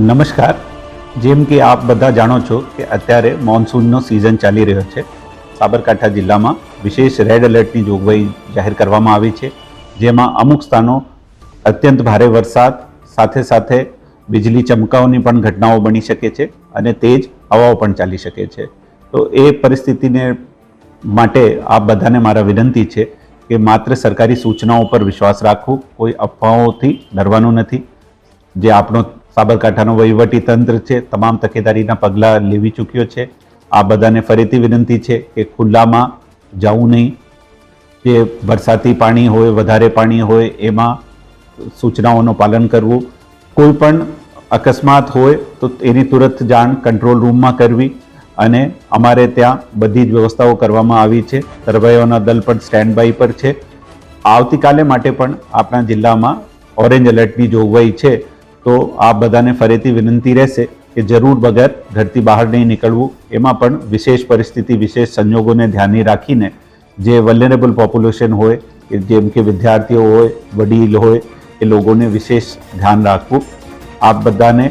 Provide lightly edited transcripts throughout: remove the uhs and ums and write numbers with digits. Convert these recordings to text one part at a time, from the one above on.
નમસ્કાર. જેમ કે આપ બધા જાણો છો કે અત્યારે મોન્સૂનનો સિઝન ચાલી રહ્યો છે. સાબરકાંઠા જિલ્લામાં વિશેષ રેડ એલર્ટની જોગવાઈ જાહેર કરવામાં આવી છે, જેમાં અમુક સ્થાનો અત્યંત ભારે વરસાદ સાથે સાથે વીજળી ચમકાવની પણ ઘટનાઓ બની શકે છે અને તેજ હવાઓ પણ ચાલી શકે છે. તો એ પરિસ્થિતિને માટે આપ બધાને મારા વિનંતી છે કે માત્ર સરકારી સૂચનાઓ પર વિશ્વાસ રાખવો, કોઈ અફવાઓથી ડરવાનું નથી. જે આપણો સાબરકાંઠાનો વહીવટી તંત્ર છે તમામ તકેદારીના પગલાં લેવી ચૂક્યો છે. આ બધાને ફરીથી વિનંતી છે કે ખુલ્લામાં જવું નહીં. જે વરસાદી પાણી હોય, વધારે પાણી હોય, એમાં સૂચનાઓનું પાલન કરવું. કોઈ પણ અકસ્માત હોય તો એની તુરંત જાણ કંટ્રોલ રૂમમાં કરવી અને અમારે ત્યાં બધી જ વ્યવસ્થાઓ કરવામાં આવી છે. તરવૈયાઓના દળ પણ સ્ટેન્ડ બાય પર છે. આવતીકાલે માટે પણ આપણા જિલ્લામાં ઓરેન્જ એલર્ટની જોગવાઈ છે. તો આ બધાને ફરીથી વિનંતી રહેશે કે જરૂર વગર ઘરથી બહાર નહીં નીકળવું. એમાં પણ વિશેષ પરિસ્થિતિ, વિશેષ સંજોગોને ધ્યાને રાખીને જે વલ્નરેબલ પોપ્યુલેશન હોય, જેમ કે વિદ્યાર્થીઓ હોય, વડીલ હોય, એ લોકોને વિશેષ ધ્યાન રાખવું. આપ બધાને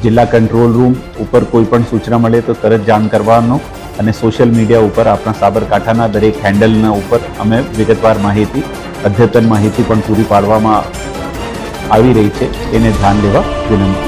જિલ્લા કંટ્રોલ રૂમ ઉપર કોઈ પણ સૂચના મળે તો તરત જાણ કરવાનો અને સોશિયલ મીડિયા ઉપર આપણા સાબરકાંઠાના દરેક હેન્ડલના ઉપર અમે વિગતવાર માહિતી, અદ્યતન માહિતી પણ પૂરી પાડવામાં આવી રહી છે. એને ધ્યાન લેવા વિનંતી.